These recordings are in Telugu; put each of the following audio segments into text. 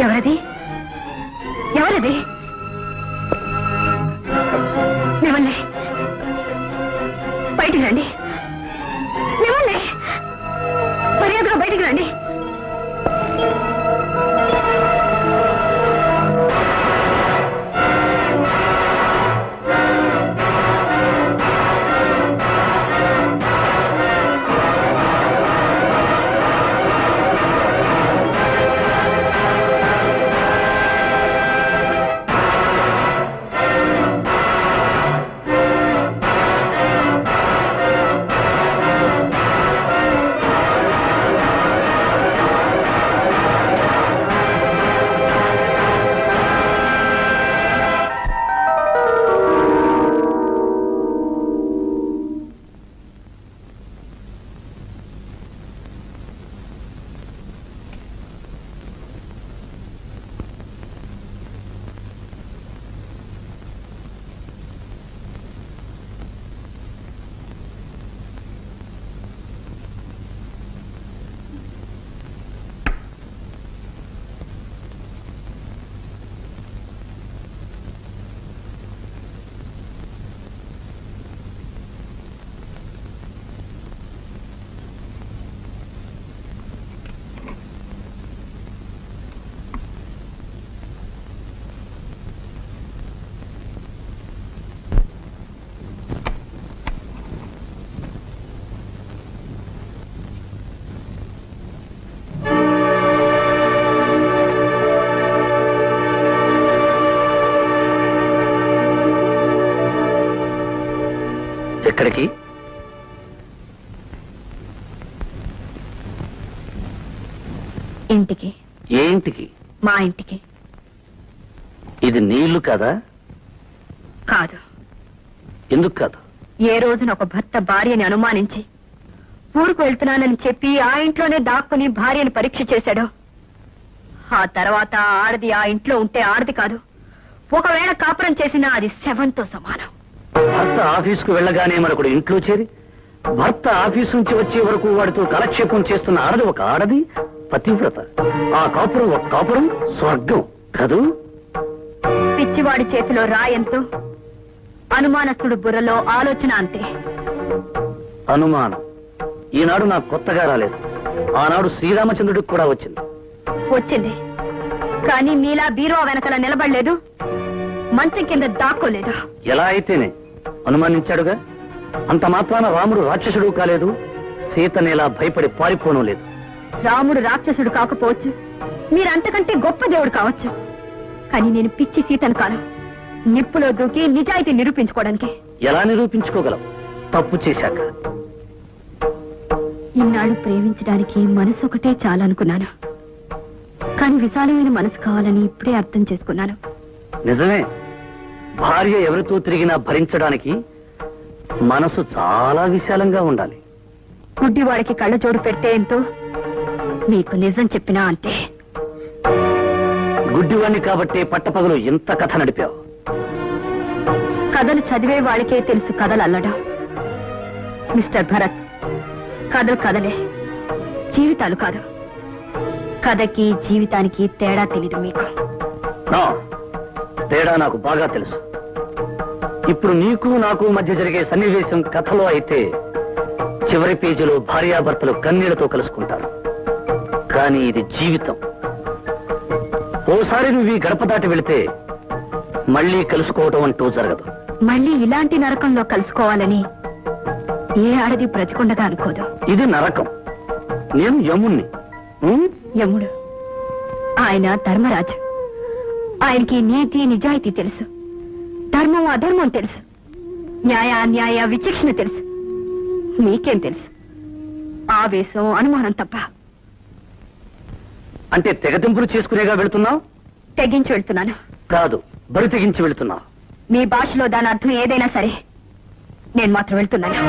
ఎవరది? ఎవరది? మిమ్మల్ని బయటికి రండి. మిమ్మల్ని మర్యాదగా బయటికి రండి. ఎక్కడికి? ఇంటికి. ఏ ఇంటికి? మా ఇంటికి. ఇది నీళ్లు కాదా? కాదు. ఎందుకు కాదు? ఏ రోజున ఒక భర్త భార్యని అనుమానించి ఊరుకు వెళ్తున్నానని చెప్పి ఆ ఇంట్లోనే దాక్కుని భార్యని పరీక్ష చేశాడో, ఆ తర్వాత ఆడది ఆ ఇంట్లో ఉంటే ఆడది కాదు, ఒకవేళ కాపురం చేసినా అది శవంతో సమానం. భర్త ఆఫీసుకు వెళ్ళగానే మరొకడు ఇంట్లో చేరి భర్త ఆఫీసు నుంచి వచ్చే వరకు వాడితో కాలక్షేపం చేస్తున్న ఆడది ఒక ఆడది, పతివ్రత. ఆ కాపురం ఒక కాపురం, స్వర్గం కదూ? పిచ్చివాడి చేతిలో రాయంతో, అనుమానస్తుడు బుర్రలో ఆలోచన అంతే. అనుమానం ఈనాడు నాకు కొత్తగా రాలేదు. ఆనాడు శ్రీరామచంద్రుడికి కూడా వచ్చింది. వచ్చింది, కానీ మీలా బీరువా వెనకల నిలబడలేదు, మంచం కింద దాక్కోలేదు. ఎలా అయితేనే అనుమానించాడుగా. అంత మాత్రాన రాముడు రాక్షసుడు కాలేదు, సీతనేలా భయపడి పారిపోను లేదు. రాముడు రాక్షసుడు కాకపోవచ్చు, మీరంతకంటే గొప్ప దేవుడు కావచ్చు, కానీ నేను పిచ్చి సీతను కాను. నిప్పులో దూకి నిజాయితీ నిరూపించుకోవడానికి. ఎలా నిరూపించుకోగలవు తప్పు చేశాక? ఇన్నాళ్ళు ప్రేమించడానికి మనసు ఒకటే చాలనుకున్నాను, కానీ విశాలమైన మనసు కావాలని ఇప్పుడే అర్థం చేసుకున్నాను. నిజమే, భార్య ఎవరితో తిరిగినా భరించడానికి మనసు చాలా విశాలంగా ఉండాలి. గుడ్డివాడికి కళ్ళజోడు పెడితే ఎంతో, మీకు నిజం చెప్పినా అంతే. గుడ్డివాణ్ణి కాబట్టే పట్టపగలు ఇంత కథ నడిపావు. కథలు చదివే వాళ్ళకే తెలుసు కథలు అల్లడం. మిస్టర్ భరత్, కథలు కథలే, జీవితాలు కాదు. కథకి జీవితానికి తేడా తెలీదు మీకు. తేడా నాకు బాగా తెలుసు. ఇప్పుడు నీకు నాకు మధ్య జరిగే సన్నివేశం కథలో అయితే చివరి పేజీలో భార్యాభర్తలు కన్నీళ్లతో కలుసుకుంటారు. కానీ ఇది జీవితం. ఓసారి నువ్వు ఈ గడప దాటి వెళితే మళ్ళీ కలుసుకోవటం అంటూ జరగదు. మళ్ళీ ఇలాంటి నరకంలో కలుసుకోవాలని ఏ ఆడది బ్రతికుండగా అనుకోదు. ఇది నరకం. నేను యముణ్ణి. యముడు ఆయన ధర్మరాజు. ఆయనకి నీతి నిజాయితీ తెలుసు, ధర్మం అధర్మం తెలుసు, న్యాయ అన్యాయ విచక్షణ తెలుసు. మీకేం తెలుసు? ఆవేశం, అనుమానం తప్ప. అంటే తెగతింపులు చేసుకునేగా వెళుతున్నావు? తెగించి వెళ్తున్నాను. కాదు, బరి తెగించి వెళుతున్నావు. మీ భాషలో దాని అర్థం ఏదైనా సరే, నేను మాత్రం వెళ్తున్నాను.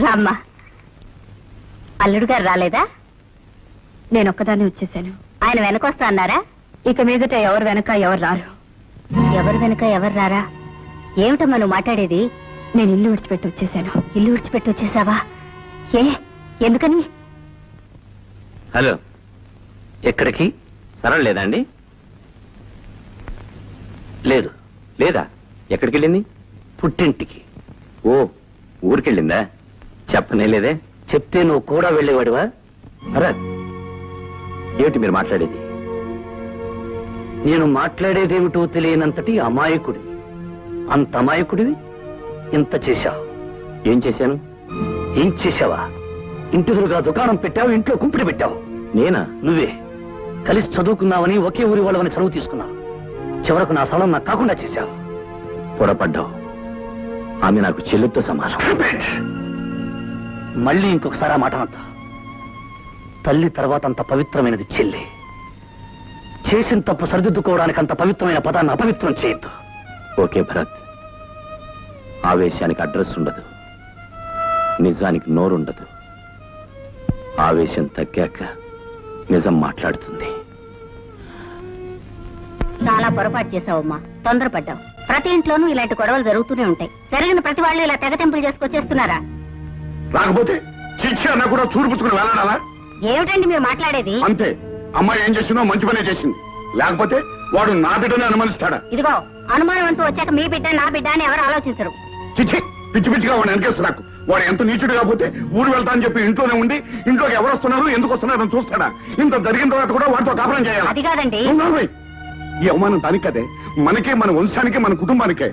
రామ్మా. అల్లుడు గారు రాలేదా? నేను ఒక్కదాన్ని వచ్చేసాను. ఆయన వెనకొస్తా అన్నారా? ఇక మీదట ఎవరు వెనక ఎవరు రారు. ఎవరు వెనక ఎవరు రారా? ఏమిటమ్మా నువ్వు మాట్లాడేది? నేను ఇల్లు విడిచిపెట్టి వచ్చేసాను. ఇల్లు విడిచిపెట్టి వచ్చేసావా? ఏ ఎందుకని? హలో, ఎక్కడికి? సరళ లేదండి? లేదు. లేదా? ఎక్కడికి వెళ్ళింది? పుట్టింటికి. ఓ, ఊరికెళ్ళిందా? చెప్పనే లేదే. చెప్తే నువ్వు కూడా వెళ్ళేవాడివా? భరత్, ఏమిటి మీరు మాట్లాడేది? నేను మాట్లాడేదేమిటో తెలియనంతటి అమాయకుడివి. అంత అమాయకుడివి ఇంత చేశావు. ఏం చేశాను? ఏం చేశావా? ఇంటిదురుగా దుకాణం పెట్టావు, ఇంట్లో కుంపిడి పెట్టావు. నేనా? నువ్వే. కలిసి చదువుకున్నావని, ఒకే ఊరి వాళ్ళవని చదువు తీసుకున్నావు. చివరకు నా స్థలం నాకు కాకుండా చేశావు. పొరపడ్డావు. ఆమె నాకు చెల్లుతో సమానం. మళ్ళీ ఇంకొకసారి ఆ మాట అంతా. తల్లి తర్వాత అంత పవిత్రమైనది చెల్లి. చేసిన తప్పు సరిదిద్దుకోవడానికి అంత పవిత్రమైన పదాన్ని అపవిత్రం చేయొద్దు. ఓకే భరత్, ఆవేశానికి అడ్రస్ ఉండదు, నిజానికి నోరుండదు. ఆవేశం తగ్గాక నిజం మాట్లాడుతుంది. చాలా పొరపాటు చేసావమ్మా, తొందరపడ్డావు. ప్రతి ఇంట్లోనూ ఇలాంటి గొడవలు జరుగుతూనే ఉంటాయి. జరిగిన ప్రతి వాళ్ళు ఇలా తెగతెంపులు చేసుకొచ్చేస్తున్నారా? రాకపోతే శిక్ష అన్న కూడా చూర్పుచ్చుకుని వెళ్ళాలా? ఏమిటండి మీరు మాట్లాడేది? అంతే. అమ్మాయి ఏం చేసిందో మంచి పనే చేసింది. లేకపోతే వాడు నా బిడ్డని అనుమానిస్తాడా? ఇదిగో, అనుమానం అంటూ వచ్చాక మీ బిడ్డ నా బిడ్డ అని ఎవరు ఆలోచించరు. చిచ్చి, పిచ్చి పిచ్చిగా వాడు వెనకేస్తు. నాకు వాడు ఎంత నీచుడు కాకపోతే ఊరు వెళ్తా అని చెప్పి ఇంట్లోనే ఉండి ఇంట్లోకి ఎవరు వస్తున్నారు, ఎందుకు వస్తున్నారు అని చూస్తాడా? ఇంత జరిగిన తర్వాత కూడా వాడితో కాపురం చేయాలి. అది కాదండి. ఈ అవమానం దానికి కదే, మనకే, మన వంశానికే, మన కుటుంబానికే.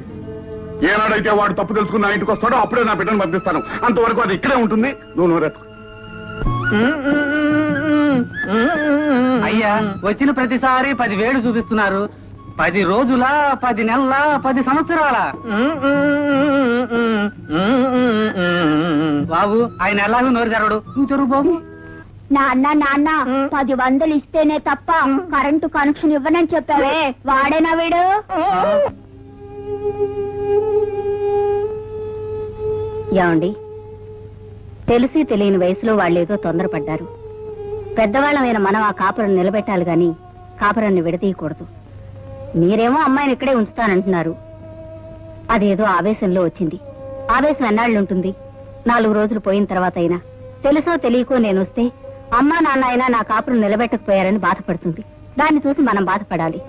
ఏనాడైతే వాడు తప్పు తెలుసుకుని నా ఇంటికి వస్తాడో అప్పుడే నా బిడ్డను పంపిస్తాను. అంతవరకు అది ఇక్కడే ఉంటుంది. నువ్వు నోరెత్తు. అయ్యా, వచ్చిన ప్రతిసారి 10,000 చూపిస్తున్నారు. 10 రోజుల, 10 నెలల, 10 సంవత్సరాల? బాబు, ఆయన ఎలాగో నోరు తెరవడు. నువ్వు తెరువు బాబు. నాన్న 10 ఇస్తేనే తప్ప కరెంటు కనెక్షన్ ఇవ్వనని చెప్పావే, వాడేనా వీడు? ఏమండి, తెలిసి తెలియని వయసులో వాళ్ళేదో తొందరపడ్డారు. పెద్దవాళ్ళమైన మనం ఆ కాపురం నిలబెట్టాలి గాని కాపురాన్ని విడదీయకూడదు. మీరేమో అమ్మాయిని ఇక్కడే ఉంచుతానంటున్నారు. అదేదో ఆవేశంలో వచ్చింది. ఆవేశం ఎన్నాళ్ళుంటుంది? 4 రోజులు పోయిన తర్వాత అయినా తెలుసో తెలియకో నేను వస్తే అమ్మా నాన్న అయినా నా కాపురం నిలబెట్టకపోయారని బాధపడుతుంది. దాన్ని చూసి మనం బాధపడాలి.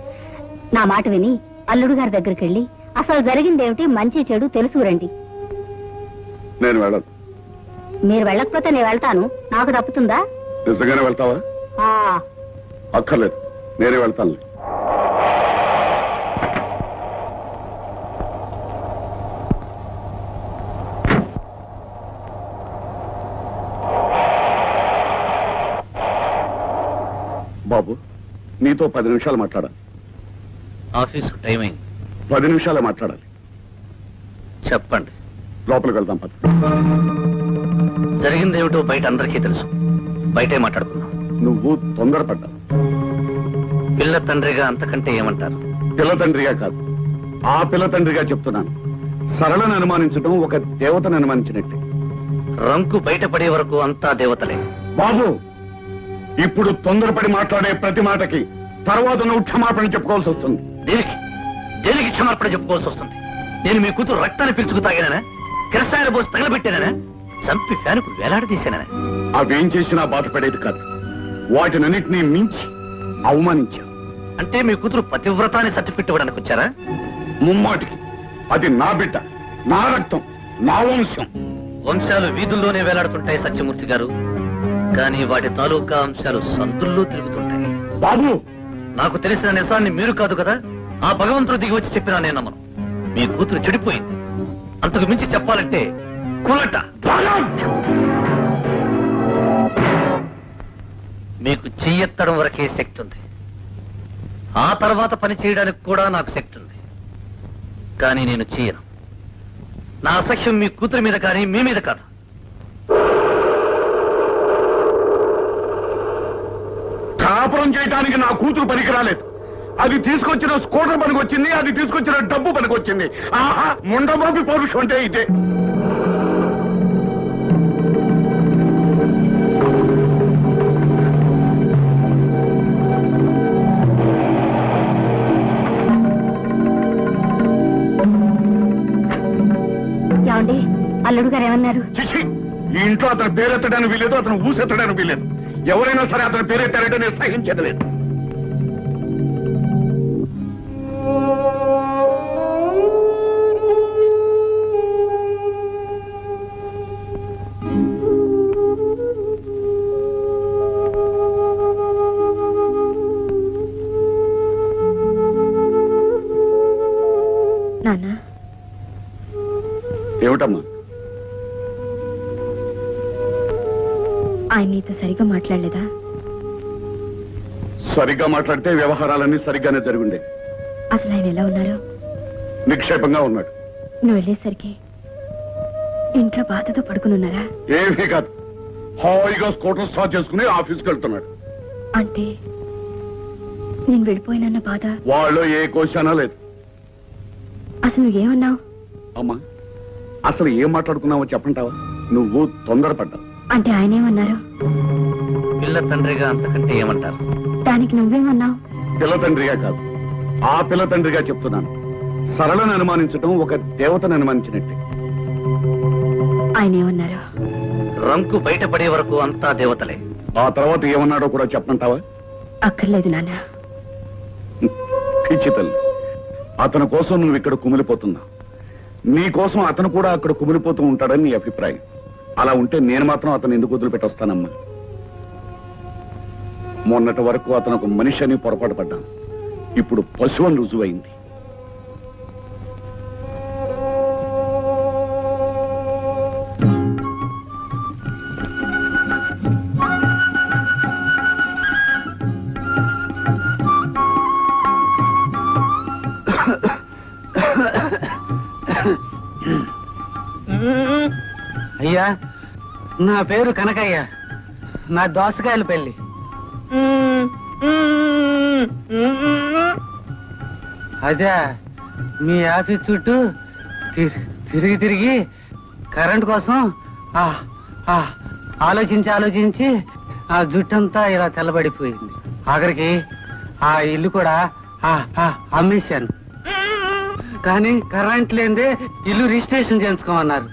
నా మాట విని అల్లుడు గారి దగ్గరికి వెళ్ళి అసలు జరిగిందేమిటి, మంచి చెడు తెలుసురండి. నేను వెళ్ళను. మీరు వెళ్ళకపోతే నేను వెళ్తాను. నాకు తప్పుతుందా? నిజంగానే వెళ్తావా? అక్కర్లేదు, నేనే వెళ్తాను. బాబు, నీతో 10 నిమిషాలు మాట్లాడాలి. ఆఫీసు టైమింగ్ 10 నిమిషాలే మాట్లాడాలి. చెప్పండి. లోపలికి వెళ్దాం పద. జరిగిందేమిటో బయట అందరికీ తెలుసు. బయటే మాట్లాడుకుందాం. నువ్వు తొందరపడ్డావు. పిల్ల తండ్రిగా అంతకంటే ఏమంటారు? పిల్ల తండ్రిగా కాదు, ఆ పిల్ల తండ్రిగా చెప్తున్నాను. సరళను అనుమానించడం ఒక దేవతను అనుమానించినట్టే. రంకు బయటపడే వరకు అంతా దేవతలే. బాబు, ఇప్పుడు తొందరపడి మాట్లాడే ప్రతి మాటకి తర్వాత నువ్వు క్షమాపణ చెప్పుకోవాల్సి వస్తుంది. దేనికి దేనికి క్షమార్పణ చెప్పుకోవాల్సి వస్తుంది? నేను మీ కూతురు రక్తాన్ని పిలుచుకు తాగానా? కిరసాయన పోసి తగలబెట్టానా? చంపి ఫ్యానుకు వేలాడదీశానా? అవేం చేసినా బాధపడేది కాదు. వాటినన్నిటినీ మించి అవమానించా. అంటే మీ కూతురు పతివ్రతాన్ని సర్టిఫికెట్ ఇవ్వడానికి వచ్చారా? ముమ్మాటికి అది నా బిడ్డ, నా రక్తం, నా వంశం. వంశాలు వీధుల్లోనే వేలాడుతుంటాయి సత్యమూర్తి గారు, కానీ వాటి తాలూకా అంశాలు సందుల్లో తిరుగుతుంటాయి. బాబు, నాకు తెలిసిన నిజాన్ని మీరు కాదు కదా, ఆ భగవంతుడు దిగి వచ్చి చెప్పినా నేను నమ్మను. మీ కూతురు చెడిపోయింది. అంతకు మించి చెప్పాలంటే కులట. మీకు చెయ్యెత్తడం వరకే శక్తి ఉంది. ఆ తర్వాత పని చేయడానికి కూడా నాకు శక్తి ఉంది. కానీ నేను చెయ్యను. నా అసఖ్యం మీ కూతురి మీద కానీ మీ మీద కాదు. కాపురం చేయడానికి నా కూతురు పనికి రాలేదు. అది తీసుకొచ్చిన స్కూటర్ పనికి వచ్చింది, అది తీసుకొచ్చిన డబ్బు పనికి వచ్చింది. ఆహా, ముండబాబి పౌరుషం అంటే ఇదే. ఏమండి అల్లుడు గారు ఏమన్నారు? చిచి, ఈ ఇంట్లో అతని పేరెత్తడానికి వీలేదు, అతను ఊసెత్తడానికి వీలేదు. ఎవరైనా సరే అతని పేరెత్తారంటే నేను సహించేది లేదు. నాన్న ఏమిటమ్మా? ఆయన నీతో సరిగా మాట్లాడలేదా? సరిగ్గా మాట్లాడితే వ్యవహారాలన్నీ సరిగ్గానే జరుగుండే. అసలు ఆయన ఎలా ఉన్నారు? నిక్షేపంగా ఉన్నాడు. నువ్వు వెళ్ళేసరికి ఇంట్లో బాధతో పడుకుని ఉన్నారా? ఏమీ కాదు, హాయిగా స్కూటర్ స్టార్ట్ చేసుకుని ఆఫీస్కి వెళ్తున్నాడు. అంటే నేను వెళ్ళిపోయినన్న బాధ వాళ్ళు ఏ కోశానా లేదు. అసలు నువ్వేమన్నావు? అమ్మా, అసలు ఏం మాట్లాడుకున్నావో చెప్పంటావా? నువ్వు తొందరపడ్డావు. అంటే ఆయన ఏమన్నారు? పిల్ల తండ్రిగా అంతకంటే ఏమంటారు? దానికి నువ్వేమన్నావు? పిల్ల తండ్రిగా కాదు, ఆ పిల్ల తండ్రిగా చెప్తున్నాను. సరళను అనుమానించడం ఒక దేవతను అనుమానించినట్టే. ఆయన ఏమన్నారు? రంకు బయటపడే వరకు అంతా దేవతలే. ఆ తర్వాత ఏమన్నాడో కూడా చెప్పంటావా? అక్కర్లేదు నాన్న. పిచ్చి తల్లి, అతని కోసం నువ్వు ఇక్కడ కుమిలిపోతున్నా. నీ కోసం అతను కూడా అక్కడ కుమిలిపోతూ ఉంటాడని నీ అభిప్రాయం. అలా ఉంటే నేను మాత్రం అతను ఎందుకు వదిలిపెట్టొస్తానమ్మా? మొన్నటి వరకు అతను ఒక మనిషి అని పొరపాటు పడ్డాను. ఇప్పుడు పశువు అని రుజువైంది. అయ్యా, నా పేరు కనకయ్య. నా దోసకాయల పెళ్లి. అదే మీ ఆఫీస్ చుట్టూ తిరిగి తిరిగి కరెంట్ కోసం ఆలోచించి ఆ జుట్టంతా ఇలా తెల్లబడిపోయింది. ఆఖరికి ఆ ఇల్లు కూడా అమ్మేశాను. కానీ కరెంట్ లేదే ఇల్లు రిజిస్ట్రేషన్ చేయించుకోమన్నారు.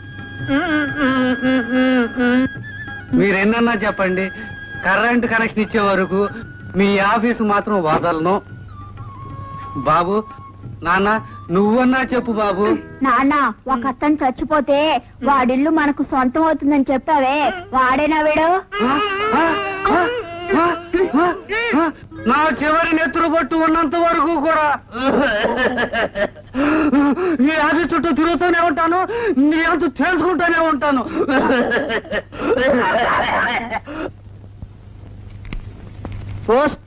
మీరెన్నన్నా చెప్పండి, కరెంట్ కనెక్షన్ ఇచ్చే వరకు మీ ఆఫీసు మాత్రం వదలను. బాబు, నాన్న, నువ్వన్నా చెప్పు బాబు. నాన్న, ఒక అతను చచ్చిపోతే వాడిల్లు మనకు సొంతం అవుతుందని చెప్పావే, వాడేనా వీడు? నా చివరి నెత్తురు పట్టు ఉన్నంత వరకు కూడా నీ ఆఫీస్ చుట్టూ తిరుగుతూనే ఉంటాను, నీ అంత తెలుసుకుంటూనే ఉంటాను. పోస్ట్